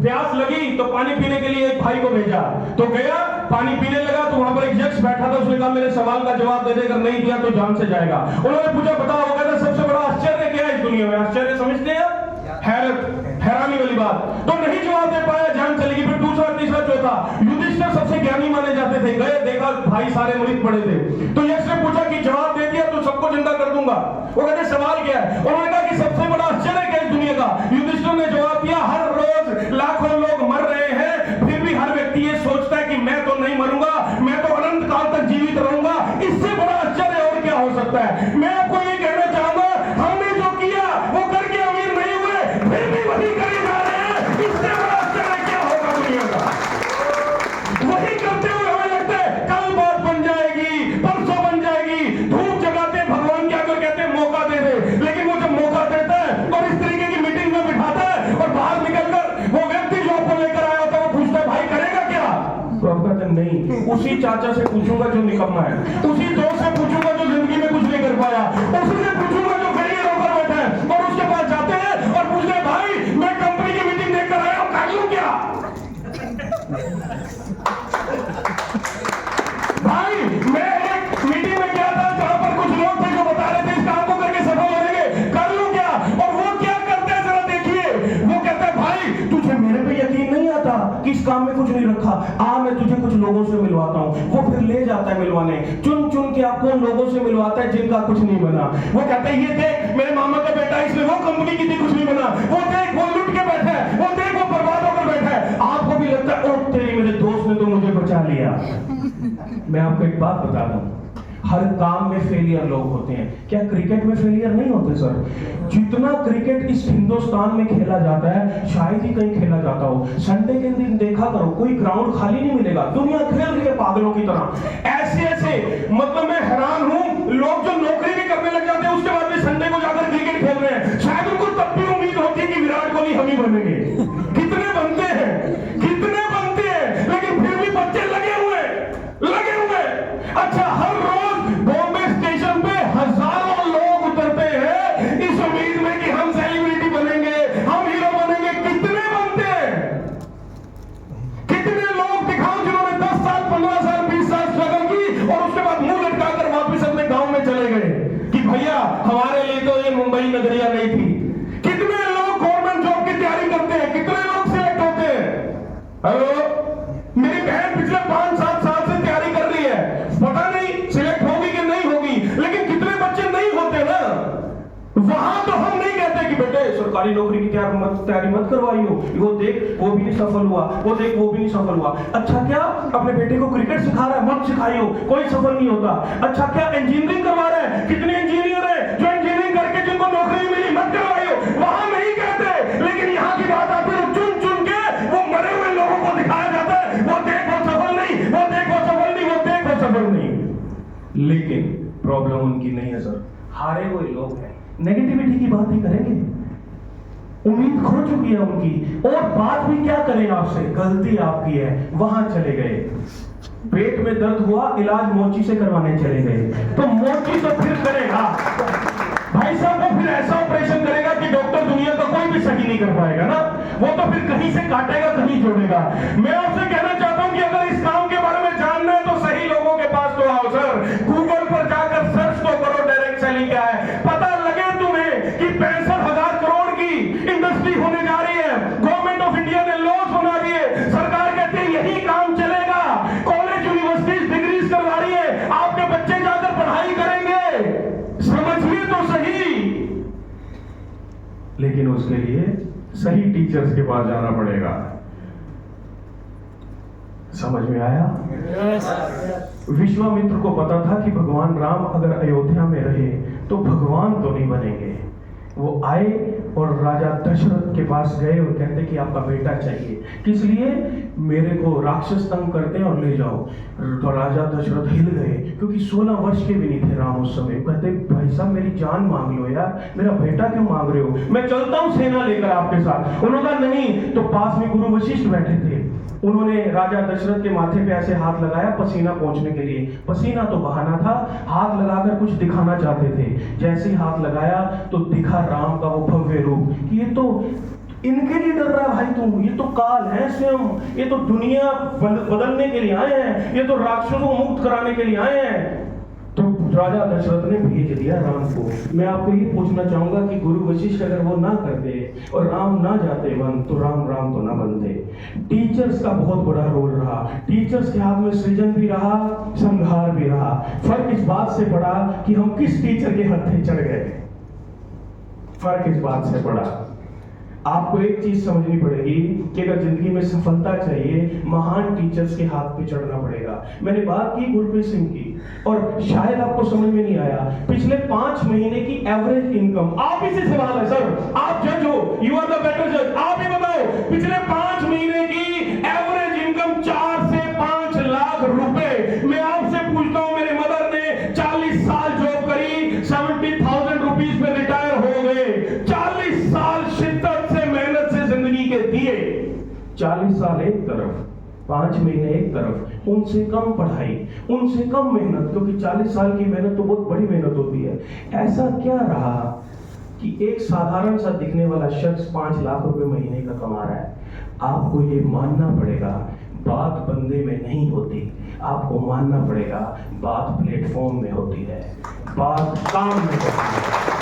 प्यास लगी तो पानी पीने के लिए एक भाई को भेजा, तो गया पानी पीने लगा तो वहां पर एक यक्ष बैठा था। उसने कहा मेरे सवाल का जवाब दे देकर नहीं दिया तो जान से जाएगा। उन्होंने पूछा बताओ, वो कहता सबसे बड़ा आश्चर्य क्या है इस दुनिया में? आश्चर्य समझते हैं? हैरानी वाली बात। तो नहीं जवाब दे पाया, जान चलेगी। फिर दूसरा, तीसरा, चौथा। युधिष्ठिर सबसे ज्ञानी माने जाते थे, गए देखा भाई सारे मृत पड़े थे। तो यक्ष ने पूछा कि जवाब दे दिया तो सबको जिंदा कर दूंगा। वो कहते सवाल क्या है? उन्होंने कहा कि सबसे बड़ा आश्चर्य क्या है इस दुनिया का? युधिष्ठिर ने जवाब दिया हर रोज लाखों लोग मर रहे हैं, फिर भी हर व्यक्ति ये सोचता है कि मैं तो नहीं मरूंगा, मैं तो अनंत काल तक जीवित रहूंगा। इससे बड़ा आश्चर्य और क्या हो सकता है? मैं आपको ये कहना चाहूंगा, हमने जो किया वो करके अमीर नहीं हुए, फिर भी वही करे जा रहे हैं। इससे बड़ा आश्चर्य क्या होगा दुनिया का? वही करते हुए हमें लगता है कल बात बन जाएगी, परसों बन जाएगी। धूप जगाते भगवान क्या कर कहते हैं मौका दे दे। लेकिन वो जब मौका देता है और इस तरीके की मीटिंग में बिठाता है और बाहर निकलकर वो व्यक्ति जो आपको लेकर आया होता है वो पूछता है भाई करेगा क्या? तो आप कहते हैं नहीं, उसी चाचा से पूछूंगा जो निकम्मा है, उसी दोस्त से पूछूंगा जो जिंदगी में कुछ नहीं कर पाया, उसी से पूछूंगा जो करियर होकर बैठा है। और उसके पास जाते हैं और पूछते हैं भाई मैं कंपनी की मीटिंग देखकर आया हूं, कर लूं क्या? भाई मैं एक मीटिंग में गया था जहां पर कुछ लोग कुछ नहीं रखा, आ मैं तुझे कुछ लोगों से मिलवाता हूँ। वो फिर ले जाता है मिलवाने, चुन चुन के आपको उन लोगों से मिलवाता है जिनका कुछ नहीं बना। वो कहता है ये देख मेरे मामा का बेटा, इसमें वो कंपनी की थी, कुछ नहीं बना, वो देख वो लुट के बैठा है, वो देख वो बर्बाद होकर बैठा है। आपको भी लगता है ओ तेरी मेरे दोस्त ने तो मुझे बचा लिया। मैं आपको एक बात बता दूं, हर काम में फेलियर लोग होते हैं। क्या क्रिकेट में फेलियर नहीं होते सर? जितना क्रिकेट इस हिंदुस्तान में खेला जाता है शायद ही कहीं खेला जाता हो। संडे के दिन देखा करो, कोई ग्राउंड खाली नहीं मिलेगा, दुनिया खेल रही है पागलों की तरह। ऐसे ऐसे मतलब मैं हैरान हूं, लोग जो नौकरी भी करने लग जाते हैं उसके बाद भी संडे को जाकर क्रिकेट खेल रहे हैं। शायद उनको तब भी उम्मीद होती है कि विराट कोहली हम ही बनेंगे। कितने बनते हैं, कितने बनते हैं, लेकिन फिर भी बच्चे लगे हुए। अच्छा, हर रोज बॉम्बे स्टेशन पे हजारों लोग उतरते हैं इस उम्मीद में कि हम सेलिब्रिटी बनेंगे, हम हीरो बनेंगे। कितने बनते हैं, कितने लोग दिखाओ जिन्होंने 10 साल 15 साल 20 साल स्ट्रगल की और उसके बाद मुंह लटकाकर वापस अपने गांव में चले गए कि भैया हमारे लिए तो ये मुंबई नगरिया नहीं थी। कितने लोग गवर्नमेंट जॉब की तैयारी करते हैं, कितने लोग सिलेक्ट होते हैं। हेलो, मेरी बहन पिछले 5-7 साल से तैयारी कर रही है, पता नहीं सिलेक्ट होगी कि नहीं होगी, लेकिन कितने बच्चे नहीं होते ना। वहां तो हम नहीं कहते कि बेटे सरकारी नौकरी की तैयारी मत करवाइयो, वो देख वो भी नहीं सफल हुआ, वो देख वो भी नहीं सफल हुआ। अच्छा, क्या अपने बेटे को क्रिकेट सिखा रहा है, मत सिखाइयो, कोई सफल नहीं होता। अच्छा, क्या इंजीनियरिंग करवा रहा है, कितने इंजीनियर है जो इंजीनियरिंग करके जिनको नौकरी मिली, मत करवाइयो, वहां नहीं कहते। लेकिन यहाँ की बात आती है, चुन चुन के वो मरे हुए लोगों को दिखाया जाता है, वो देख वो सफल नहीं, वो देख वो सफल नहीं, वो देख वो सफल नहीं। लेकिन प्रॉब्लम उनकी नहीं है सर, हारे हुए लोग हैं, नेगेटिविटी की बात ही करेंगे, उम्मीद खो चुकी है उनकी, और बात भी क्या करें आपसे, गलती आपकी है, वहां चले गए। पेट में दर्द हुआ, इलाज मोची से करवाने चले गए, तो मोची तो फिर करेगा भाई साहब, वो फिर ऐसा ऑपरेशन करेगा कि डॉक्टर दुनिया का कोई भी सही नहीं कर पाएगा ना। वो तो फिर कहीं से काटेगा, कहीं जोड़ेगा। मैं आपसे कहना चाहता हूं कि अगर इस काम के बारे में जानना है तो सही लोगों के पास तो आओ सर, गूगल पर जाकर सर्च तो करो डायरेक्ट सेलिंग क्या है, पता लगे तुम्हें कि 65,000 करोड़ की इंडस्ट्री होने जा रही है। गवर्नमेंट ऑफ इंडिया ने लॉस बना दिए, सरकार कहती है यही काम चलेगा, कॉलेज यूनिवर्सिटीज डिग्रीज करवा रही है, आपके बच्चे जाकर पढ़ाई करेंगे, समझिए तो सही। लेकिन उसके लिए सही टीचर्स के पास जाना पड़ेगा। समझ में आया? विश्वामित्र को पता था कि भगवान राम अगर अयोध्या में रहे तो भगवान तो नहीं बनेंगे। वो आए और राजा दशरथ के पास गए और कहते कि आपका बेटा चाहिए, किस लिए? मेरे को राक्षस तंग करते हैं और ले जाओ। तो राजा दशरथ हिल गए, क्योंकि 16 वर्ष के भी नहीं थे राम उस समय। कहते भाई साहब मेरी जान मांग लो यार, मेरा बेटा क्यों मांग रहे हो, मैं चलता हूं सेना लेकर आपके साथ। उन्होंने कहा नहीं। तो पास में गुरु वशिष्ठ बैठे थे, उन्होंने राजा दशरथ के माथे पे ऐसे हाथ लगाया पसीना पोंछने के लिए। पसीना तो बहाना था, हाथ लगाकर कुछ दिखाना चाहते थे। जैसे ही हाथ लगाया तो दिखा राम का वो भव्य रूप कि ये तो इनके लिए डर रहा है भाई तुम, ये तो काल है स्वयं, ये तो दुनिया बदलने के लिए आए हैं, ये तो राक्षसों को मुक्त कराने के लिए आए हैं। तो राजा दशरथ ने भेज दिया राम को। मैं आपको ये पूछना चाहूंगा कि गुरु वशिष्ठ अगर वो ना करते और राम ना जाते वन, तो राम तो ना बनते। टीचर्स का बहुत बड़ा रोल रहा, टीचर्स के हाथ में सृजन भी रहा, संहार भी रहा। फर्क इस बात से पड़ा कि हम किस टीचर के हत्थे चढ़ गए, फर्क इस बात से पड़ा। आपको एक चीज समझनी पड़ेगी कि अगर जिंदगी में सफलता चाहिए, महान टीचर्स के हाथ पे चढ़ना पड़ेगा। मैंने बात की गुरप्रीत सिंह की, और शायद आपको समझ में नहीं आया, पिछले 5 महीने की एवरेज इनकम, आप ही से सवाल है सर, आप जज हो, यू आर द बेटर जज, आप ही बताओ पिछले 5 महीने की एवरेज इनकम 4 से 5 लाख रुपए। मैं आपसे पूछता हूं, मेरे मदर ने 40 साल जॉब करी, 70,000 रुपीज पे रिटायर हो गए। 40 साल शिद्दत से मेहनत से जिंदगी के दिए, 40 साल एक तरफ, 5 महीने एक तरफ, उनसे कम पढ़ाई, उनसे कम मेहनत, क्योंकि 40 साल की मेहनत तो बहुत बड़ी मेहनत होती है। ऐसा क्या रहा कि एक साधारण सा दिखने वाला शख्स 5 लाख रुपए महीने का कमा रहा है? आपको ये मानना पड़ेगा, बात बंदे में नहीं होती, आपको मानना पड़ेगा बात प्लेटफॉर्म में होती है, बात काम में होती है।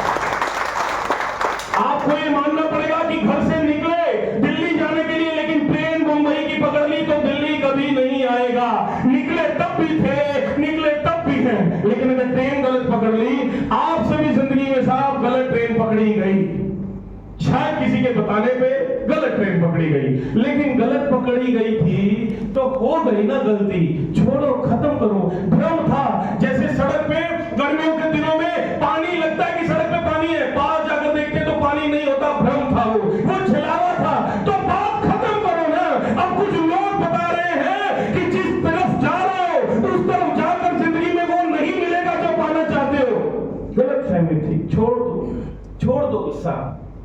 आपको ये मानना पड़ेगा कि घर से निकले दिल्ली जाने के लिए, लेकिन ट्रेन मुंबई की पकड़ ली तो दिल्ली है, लेकिन अगर ट्रेन गलत पकड़ ली, आपसे भी जिंदगी में साहब गलत ट्रेन पकड़ी गई। शायद किसी के बताने पे गलत ट्रेन पकड़ी गई, लेकिन गलत पकड़ी गई थी तो हो गई ना गलती, छोड़ो, खत्म करो। भ्रम था, जैसे सड़क पे गर्मियों के दिनों में पानी लगता है कि सड़क पे पानी है, पास जाकर देखते तो पानी नहीं होता, भ्रम था, वो छलावा था। तो बात खत्म करो ना। अब कुछ लोग बता रहे हैं कि जिस तरफ जा रहे हो उस तरफ जाकर जिंदगी में वो नहीं मिलेगा जो पाना चाहते हो। गलत फहमी थी, छोड़ दो गुस्सा,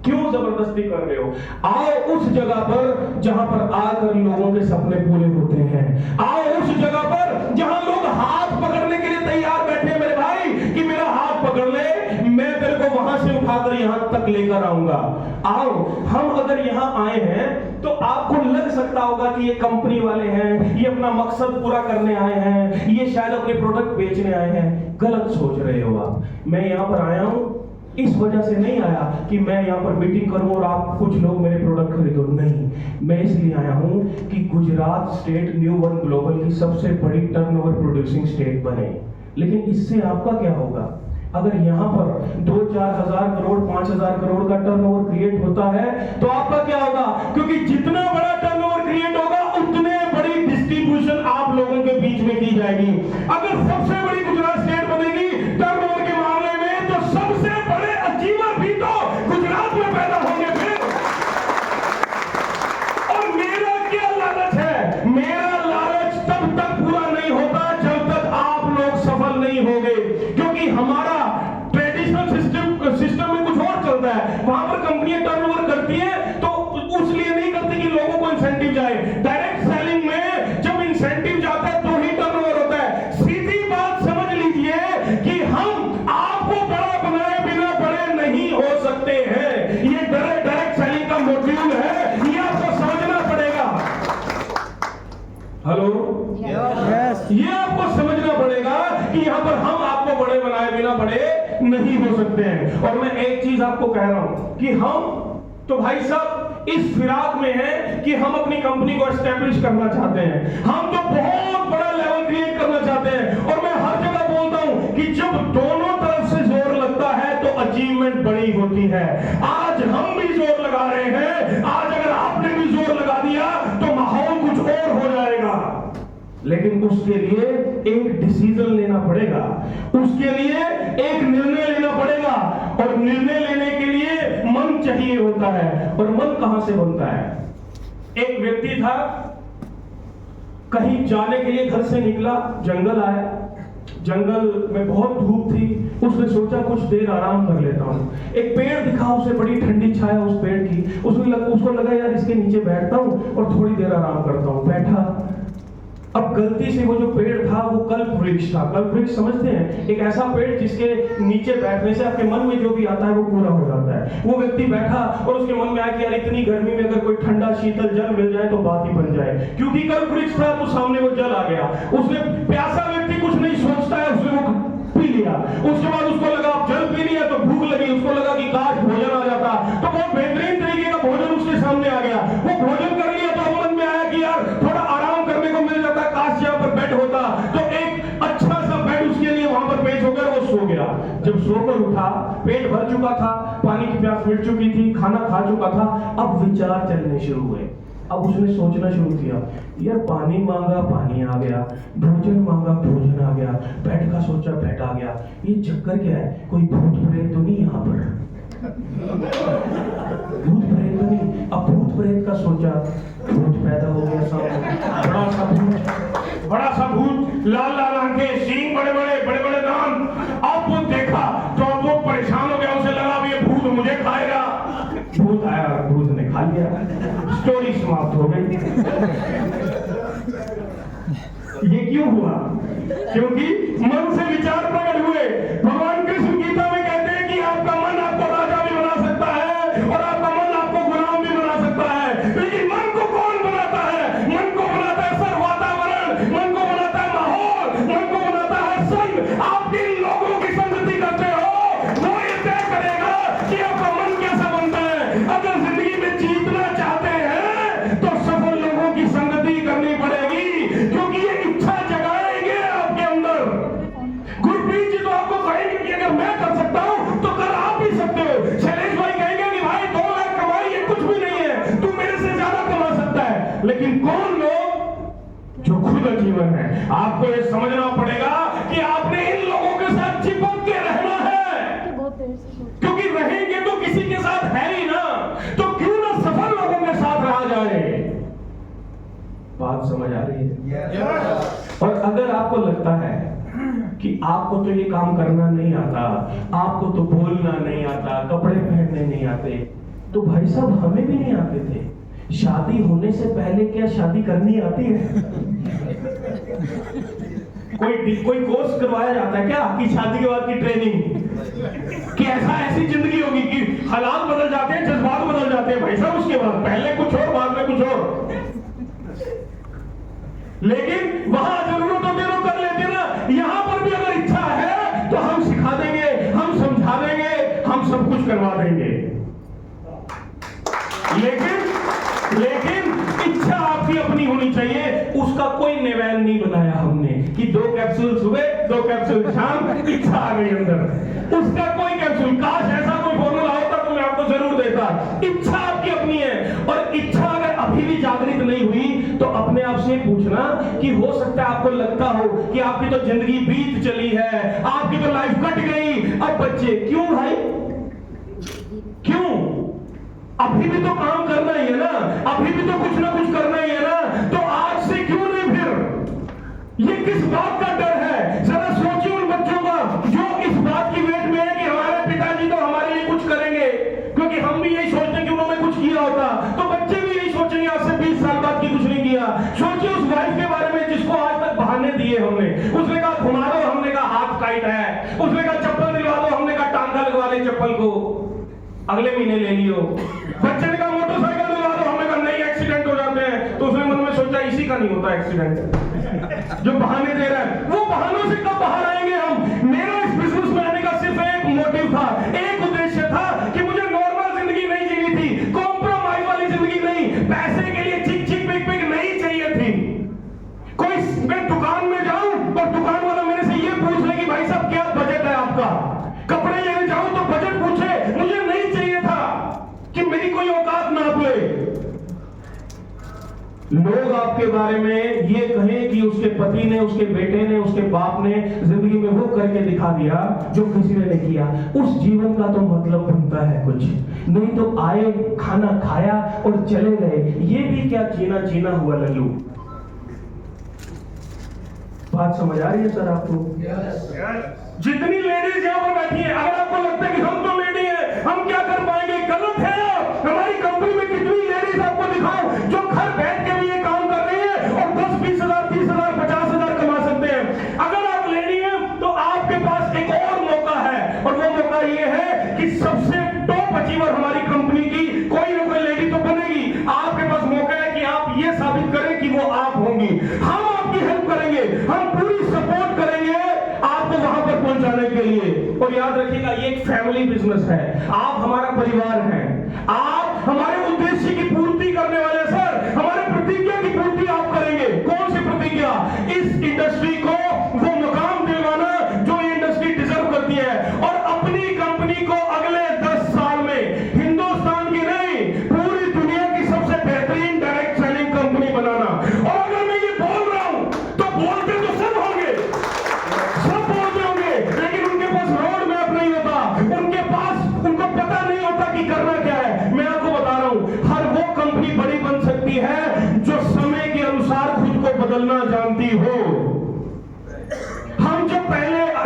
क्यों जबरदस्ती कर रहे हो? आओ उस जगह पर जहां पर आकर लोगों के सपने पूरे होते हैं। आओ उस जगह पर जहां लोग हाथ पकड़ने के लिए तैयार बैठे हैं मेरे भाई, कि मेरा हाथ पकड़ ले, मैं तेरे को वहां से उठाकर यहां तक लेकर आऊंगा। आओ, हम अगर यहां आए हैं तो आपको लग सकता होगा कि ये कंपनी वाले हैं, ये अपना मकसद पूरा करने आए हैं, ये शायद अपने प्रोडक्ट बेचने आए हैं। गलत सोच रहे हो आप। मैं यहां पर आया हूं इस वजह से नहीं आया कि मैं यहाँ पर मीटिंग करूं और आप कुछ लोग मेरे प्रोडक्ट खरीदो, नहीं। मैं इसलिए आया हूं कि Gujarat state new one global की सबसे बड़ी टर्नओवर प्रोड्यूसिंग स्टेट बने। लेकिन इससे आपका क्या होगा? अगर यहाँ पर 2-4 हजार करोड़ 5,000 करोड़ का टर्नओवर क्रिएट होता है तो आपका क्या होगा? क्योंकि जितना बड़ा टर्नओवर क्रिएट होगा उतने बड़ी डिस्ट्रीब्यूशन आप लोगों के बीच में की जाएगी। अगर सबसे बड़ी गुजरात स्टेट बनेगी टर्नओवर के मामले में, तो सबसे बड़े अचीवर भी तो गुजरात में पैदा होंगे फिर। और मेरा क्या लालच है? मेरा लालच तब तक पूरा नहीं होता जब तक आप लोग सफल नहीं होंगे, क्योंकि हमारा ट्रेडिशनल सिस्टम में कुछ और चलता है। वहां पर कंपनियां टर्नओवर करती है तो उसलिए नहीं करती कि लोगों को इंसेंटिव जाए। डायरेक्ट सेलिंग में जब इंसेंटिव जाता है तो ही टर्नओवर होता है। सीधी बात समझ लीजिए कि हम आपको बड़ा बनाए बिना बड़े नहीं हो सकते हैं। ये डायरेक्ट सेलिंग का मॉड्यूल है, ये आपको समझना पड़ेगा। हेलो, ये आपको समझना पड़ेगा कि यहां पर हम आपको बड़े बनाए बिना बड़े नहीं हो सकते हैं। और मैं एक चीज आपको कह रहा हूं कि हम तो भाई साहब इस फिराक में हैं कि हम अपनी कंपनी को एस्टेब्लिश करना चाहते हैं। हम तो बहुत बड़ा लेवल क्रिएट करना चाहते हैं। और मैं हर जगह बोलता हूं कि जब दोनों तरफ से जोर लगता है तो अचीवमेंट बड़ी होती है। आज हम भी जोर लगा रहे हैं, आज अगर आपने भी जोर लगा दिया तो माहौल कुछ और हो जाएगा। लेकिन उसके लिए एक डिसीजन लेना पड़ेगा, उसके लिए एक निर्णय लेना पड़ेगा। और निर्णय लेने के लिए मन चाहिए होता है। और मन कहां से बनता है? एक व्यक्ति था, कहीं जाने के लिए घर से निकला, जंगल आया, जंगल में बहुत धूप थी, उसने सोचा कुछ देर आराम कर लेता हूं। एक पेड़ दिखा उसे, बड़ी ठंडी छाया उस पेड़ की, उसको लगा यार इसके नीचे बैठता हूं और थोड़ी देर आराम करता हूं। बैठा, अब गलती से वो जो पेड़ था वो कल्प वृक्ष था। कल्प वृक्ष समझते हैं? एक ऐसा पेड़ जिसके नीचे बैठने से आपके मन में जो भी आता है वो पूरा हो जाता है। वो व्यक्ति बैठा और उसके मन में आया कि यार इतनी गर्मी में अगर कोई ठंडा शीतल जल मिल जाए तो बात ही बन जाए। क्योंकि कल्प वृक्ष था तो सामने वो जल आ गया। उसने, प्यासा व्यक्ति कुछ नहीं सोचता है, उसने वो पी लिया। उसके बाद उसको लगा अब जल पी लिया तो भूख लगी, उसको लगा कि काश भोजन आ जाता, तो बहुत बेहतरीन तरीके का भोजन उसके सामने आ गया। वो भोजन कर लिया तो मन में आया कि यार थोड़ा आराम करने को मिल जाता, काश यहाँ पर बेड होता, तो एक अच्छा सा बेड उसके लिए वहां पर पेश होकर वो सो गया। जब सोकर उठा, पेट भर चुका था, पानी की प्यास मिट चुकी थी, खाना खा चुका था, अब विचार चलने शुरू हुए। अब उसने सोचना शुरू किया, यार पानी मांगा पानी आ गया, भोजन मांगा भोजन आ गया, बेड का सोचा बेड आ गया, ये चक्कर क्या है? कोई भूत प्रेत तो नहीं यहाँ पर? भूत प्रेत तो नहीं। अब भूत प्रेत का सोचा, भूत पैदा हो गया सामने, बड़ा सा भूत, लाल लाल आंखें, सींग बड़े बड़े दांत। अब वो देखा तो अब वो परेशान हो गया, उसे लगा ये भूत मुझे खाएगा। भूत आया, भूत ने खा लिया, स्टोरी समाप्त हो गई। ये क्यों हुआ? क्योंकि मन से विचार प्रकट हुए। भगवान कृष्ण गीता में कहते हैं कि आपका मन आपको राजा भी बना सकता है और आपका मन आपको गुलाम भी बना सकता है। लेकिन मन को कौन बनाता है? मन को बनाता है सर वातावरण, मन को बनाता है माहौल, मन को बनाता है संग। आप किन लोगों की संगति करते हो वो ये तय करेगा कि आपका मन कैसा बनता है। अगर जिंदगी में जीतना चाहते हैं तो सफल लोगों की संगति करनी पड़ेगी, क्योंकि ये इच्छा जगाएंगे आपके अंदर। जीवन है। आपको ये समझना पड़ेगा कि आपने इन लोगों के साथ चिपक के रहना है, क्योंकि रहेंगे तो किसी के साथ है ही ना, तो क्यों ना सफल लोगों के साथ रहा जाए। बात समझ आ रही है? और अगर आपको लगता है कि आपको तो ये काम करना नहीं आता, आपको तो बोलना नहीं आता, कपड़े पहनने नहीं आते, तो भाई साहब हमें भी नहीं आते थे। शादी होने से पहले क्या शादी करनी आती है? कोई कोर्स करवाया जाता है क्या कि शादी के बाद की ट्रेनिंग, कि ऐसी जिंदगी होगी कि हालात बदल जाते हैं, जज्बात बदल जाते हैं भाई साहब, उसके बाद पहले कुछ और बाद में कुछ और। लेकिन वहां जरूरत होती है तो कर लेते ना। यहां पर भी अगर इच्छा है तो हम सिखा देंगे, हम समझा देंगे, हम सब कुछ करवा देंगे। लेकिन इच्छा आपकी अपनी होनी चाहिए। उसका कोई निवेदन नहीं बनाया हमने कि 2 कैप्सूल सुबह 2 कैप्सूल शाम, इच्छा आ गई अंदर। उसका कोई कैप्सूल, काश ऐसा कोई फॉर्मूला होता तो मैं आपको जरूर देता। इच्छा आपकी अपनी है, और इच्छा अगर अभी भी जागृत नहीं हुई तो अपने आप से पूछना कि हो सकता है आपको लगता हो कि आपकी तो जिंदगी बीत चली है, आपकी तो लाइफ कट गई, अब बच्चे क्यों भाई, क्यों? अभी भी तो काम करना ही है ना, अभी भी तो कुछ ना कुछ करना ही है ना, तो आज से क्यों नहीं? फिर ये किस बात का डर है? जरा सोचिए उन बच्चों का जो इस बात की वेट में है कि हमारे पिताजी तो हमारे लिए कुछ करेंगे, क्योंकि हम भी यही सोचते हैं कि उन्होंने कुछ किया होता, तो बच्चे भी यही सोचेंगे आज से 20 साल बाद की कुछ नहीं किया। सोचिए उस वाइफ के बारे में जिसको आज तक बहाने दिए हमने। उसने कहा घुमा दो, हमने कहा हाथ टाइट है। उसने कहा चप्पल दिलवा दो, हमने कहा टांगा लगवा ले चप्पल को, अगले महीने ले लियो। बच्चे ने कहा मोटरसाइकिल दिलवा दो, हमने कहा नहीं एक्सीडेंट हो जाते हैं। तो उसने मन में सोचा इसी का नहीं होता एक्सीडेंट, जो बहाने दे रहा है। वो बहानों से कब बाहर आएंगे हम? मेरा इस बिजनेस में आने का सिर्फ एक मोटिव था, एक उद्देश्य था कि मुझे नॉर्मल जिंदगी नहीं जीनी थी, कॉम्प्रोमाइज वाली जिंदगी नहीं, पैसे के लिए चिक चिक पिक पिक नहीं चाहिए थी। कोई मैं दुकान में जाऊं और दुकान वाला मेरे से ये पूछ ले कि भाई साहब क्या बजट है आपका, कपड़े लेने जाऊं तो बजट पूछे, मुझे नहीं चाहिए था कि मेरी कोई औकात नाप ले। लोग आपके बारे में ये कहें कि उसके पति ने, उसके बेटे ने, उसके बाप ने जिंदगी में वो करके दिखा दिया जो किसी ने नहीं किया, उस जीवन का तो मतलब बनता है कुछ। नहीं तो आए, खाना खाया और चले गए, ये भी क्या जीना हुआ लल्लू। बात समझ आ रही है सर आपको? जितनी लेडीज यहाँ पर बैठी है, अगर आपको लगता है कि हम तो लेडी है, हम क्या कर पाएंगे, गलत है। हमारी कंपनी में कितनी लेडीज आपको दिखाओ जो घर बैठ के भी ये काम कर रही है और 10, 20 हजार, 30 हजार, 50 हजार कमा सकते हैं। अगर आप लेडी हैं तो आपके पास एक और मौका है, और वो मौका ये है कि सबसे टॉप अचीवर हमारी कंपनी की कोई ना कोई लेडी तो बनेगी। आपके पास मौका है कि आप ये साबित करें कि वो आप होंगी। हम आपकी हेल्प करेंगे, हम पूरी सपोर्ट करेंगे आपको वहां पर पहुंचाने के लिए। और याद रखिएगा ये एक फैमिली बिजनेस है, आप हमारा परिवार हैं, आप हमारे उद्देश्य की पूर्ति करने वाले। सर हमारे प्रतिज्ञा की पूर्ति आप करेंगे। कौन सी प्रतिज्ञा? इस इंडस्ट्री को वो मुकाम दिलवाना जो ये इंडस्ट्री डिजर्व करती है, और अपनी कंपनी को अगले 10 साल में हिंदुस्तान की नहीं पूरी दुनिया की सबसे बेहतरीन डायरेक्ट सेलिंग कंपनी बनाना। और अगर मैं ये बोल रहा हूं तो बोलते तो सब होंगे, सब बोलते होंगे, लेकिन उनके पास रोड मैप नहीं होता, उनको पता नहीं होता कि करना क्या है। मैं आपको बता रहा हूं, हर वो कंपनी बड़ी बन सकती है जो समय के अनुसार खुद को बदलना जानती हो। हम जो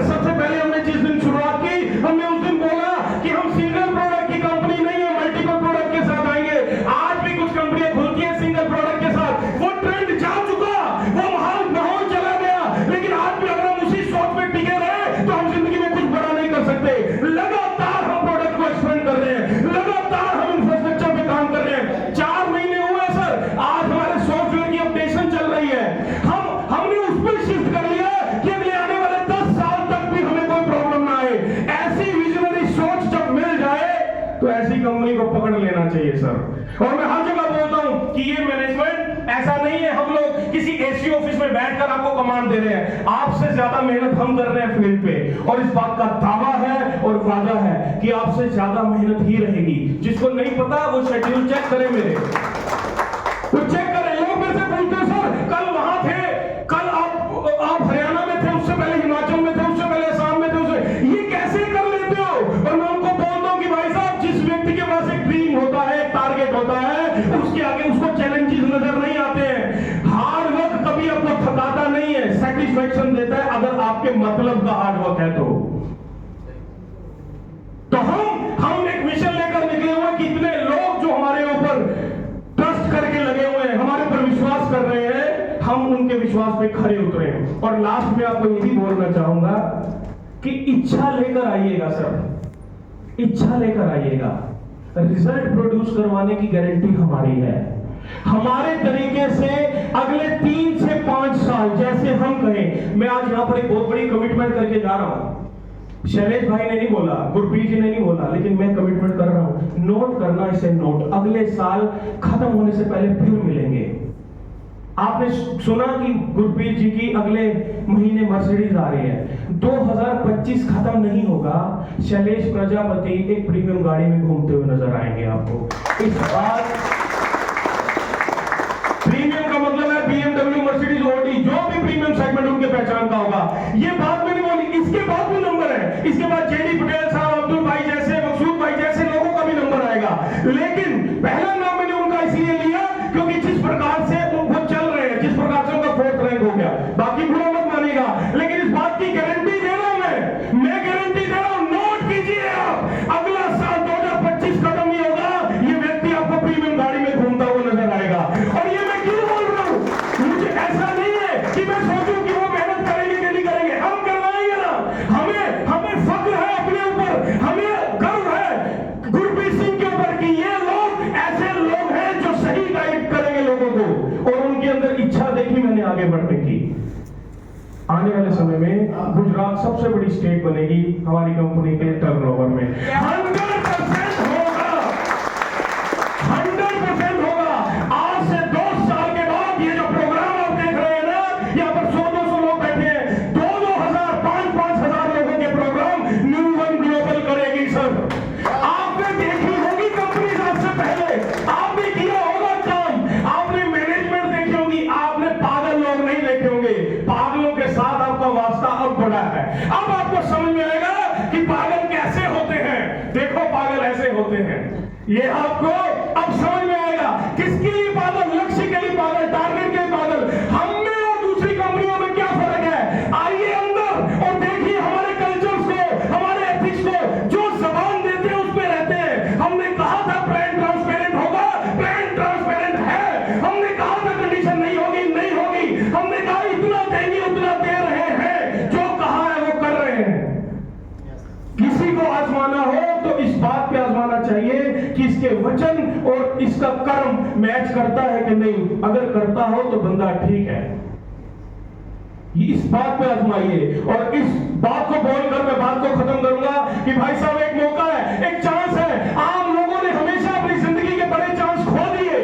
सबसे पहले हमने जिस दिन शुरुआत की, हमने उस दिन बोला कि हम सिंगल प्रोडक्ट की कंपनी नहीं है, मल्टीपल प्रोडक्ट के साथ आएंगे। आज भी कुछ कंपनियां खुलती है सिंगल प्रोडक्ट के साथ, वो ट्रेंड जा चुका, वो माहौल चला गया, लेकिन आज भी अगर हम उसी सोच में टिके रहे तो हम जिंदगी में कुछ बड़ा नहीं कर सकते। लगातार हम प्रोडक्ट को एक्सपेंड कर रहे हैं, लगातार हम इंफ्रास्ट्रक्चर पे काम कर रहे हैं। 4 महीने हुए सर, आज हमारे सॉफ्टवेयर की अपडेशन चल रही है। हमने उस पर शिफ्ट कर लिया कि अगले आने वाले 10 साल तक भी हमें कोई प्रॉब्लम ना आए। ऐसी विजनरी सोच जब मिल जाए तो ऐसी कंपनी को पकड़ लेना चाहिए सर। और मैं हर जगह बोलता हूं कि ये मैनेजमेंट ऐसा नहीं है हम लोग किसी एसी ऑफिस में बैठकर आपको कमांड दे रहे हैं। आपसे ज्यादा मेहनत हम कर रहे हैं फील्ड पे, और इस बात का दावा है और वादा है कि आपसे ज्यादा मेहनत ही रहेगी। जिसको नहीं पता वो शेड्यूल चेक करे मेरे, वो चेक करे। लोग मेरे से पूछते हैं सर कल वहां थे, कल मतलब का हार्डवर्क है। तो हम एक मिशन लेकर निकले हुए कि इतने लोग जो हमारे ऊपर ट्रस्ट करके लगे हुए हैं, हमारे ऊपर विश्वास कर रहे हैं, हम उनके विश्वास पे खरे उतरे हैं। और लास्ट में आपको यही बोलना चाहूंगा कि इच्छा लेकर आइएगा सर, इच्छा लेकर आइएगा। रिजल्ट प्रोड्यूस करवाने की गारंटी हमारी है। हमारे तरीके से अगले 3 से 5 साल जैसे हम कहें, मैं आज यहां पर एक बहुत बड़ी कमिटमेंट करके जा रहा हूं। शैलेश भाई ने नहीं बोला, गुरप्रीत जी ने नहीं बोला, लेकिन मैं कमिटमेंट कर रहा हूं। नोट करना इसे नोट, अगले साल खत्म होने से पहले फिर मिलेंगे। आपने सुना कि गुरप्रीत जी की अगले महीने मर्सिडीज आ रही है। 2025 खत्म नहीं होगा, शैलेश प्रजापति एक प्रीमियम गाड़ी में घूमते हुए नजर आएंगे आपको। इस बार प्रीमियम का मतलब है BMW, मर्सिडीज, ऑडी, जो भी प्रीमियम सेगमेंट उनके पहचान का होगा। ये बात मैंने बोली, इसके बाद भी नंबर है, इसके बाद जेडी पटेल साहब, अब्दुल भाई जैसे, मकसूद भाई जैसे लोगों का भी नंबर आएगा। लेकिन पहला नाम मैंने उनका इसलिए लिया क्योंकि जिस प्रकार से वो चल रहे हैं, जिस प्रकार से उनका 4th रैंक हो गया, बाकी बुरा मत मानेगा, लेकिन इस बात की गारंटी दे रहा हूं मैं गारंटी दे रहा हूं। नोट कीजिए आप, अगला साल 2025 खत्म नहीं होगा, ये व्यक्ति आपको प्रीमियम गाड़ी में घूमता हुआ नजर आएगा। और ये मैं क्यों बोल रहा हूं, मुझे ऐसा नहीं है कि मैं सोचूं कि वो मेहनत करेंगे कि नहीं करेंगे, हम करवाएंगे ना। हमें फख्र है अपने ऊपर, हमें गर्व है गुरप्रीत सिंह के ऊपर कि ये लोग ऐसे लोग हैं जो सही गाइड करेंगे लोगों को, और उनके अंदर इच्छा देखी मैंने आगे बढ़ने की। आने वाले समय में गुजरात सबसे बड़ी स्टेट बनेगी हमारी कंपनी के टर्नओवर में। 100% होगा, 100% होगा। आज से 2 साल के बाद ये जो प्रोग्राम आप देख रहे हैं ना, यहाँ पर 100-200 लोग बैठे हैं, 2,000, 5,000 लोगों के प्रोग्राम न्यू वन ग्लोबल करेगी सर। आपने देखी होगी कंपनी आपसे पहले, आपने किया होगा काम, आपने मैनेजमेंट देखी होगी, आपने पागल लोग नहीं देखे होंगे। पागलों के साथ आपका वास्ता अब बड़ा है। अब आपको समझ में आएगा कि पागल कैसे होते हैं। देखो पागल ऐसे होते हैं, ये आपको अब समझ में आएगा। किसके लिए पागल? लक्ष्य के लिए पागल, टारगेट के लिए पागल। हम में और दूसरी कंपनियों में क्या फर्क है? आइए अंदर और देखिए हमारे कल्चर्स को, हमारे एथिक्स को, जो जबान देते हैं उस पे रहते हैं। हमने कहा था प्लान ट्रांसपेरेंट होगा, प्लान ट्रांसपेरेंट है। हमने कहा था कंडीशन नहीं होगी, नहीं होगी। हमने कहा इतना देंगे, उतना दे रहे हैं, जो कहा है वो कर रहे हैं। किसी को आजमाना हो तो इस बात पे आजमाना चाहिए कि इसके वचन और इसका कर्म मैच करता है कि नहीं। अगर करता हो तो बंदा ठीक है, इस बात पे आजमाइए। और इस बात को बोलकर मैं बात को खत्म करूंगा कि भाई साहब एक मौका है, एक चांस है। आम लोगों ने हमेशा अपनी जिंदगी के बड़े चांस खो दिए,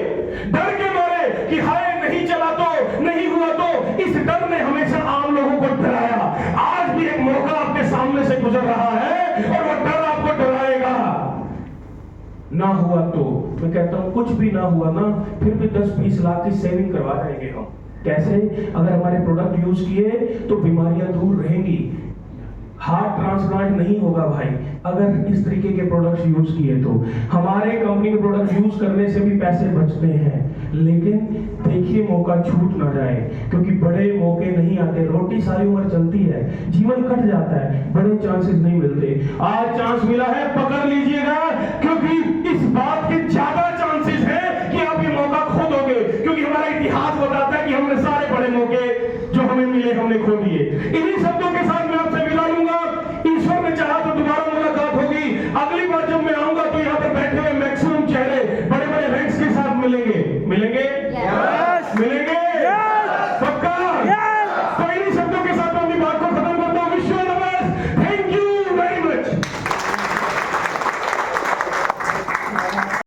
डर के मारे कि हाय नहीं चला तो, नहीं हुआ तो। इस डर ने हमेशा आम लोगों को डराया। आज भी एक मौका आपके सामने से गुजर रहा है और वो डर आपको डराएगा। ना हुआ तो मैं कहता हूं कुछ भी ना हुआ ना, फिर भी 10-20 लाख की सेविंग करवा जाएंगे हम। कैसे? अगर हमारे प्रोडक्ट यूज किए तो बीमारियां दूर रहेंगी। हार्ट ट्रांसप्लांट नहीं होगा भाई अगर इस तरीके के प्रोडक्ट्स यूज किए तो। हमारे कंपनी के प्रोडक्ट यूज करने से भी पैसे बचते हैं, लेकिन देखिए मौका छूट ना जाए, क्योंकि बड़े मौके नहीं आते। रोटी सारी उम्र चलती है, जीवन कट जाता है, बड़े चांसेस नहीं मिलते। आज चांस मिला है, पकड़ लीजिएगा, क्योंकि इस बात के ज्यादा चांसेस हैं कि आप ये मौका खो दोगे, क्योंकि हमारा इतिहास बताता है कि हमने सारे बड़े मौके जो हमें मिले हमने खो दिए। इन्हीं शब्दों के साथ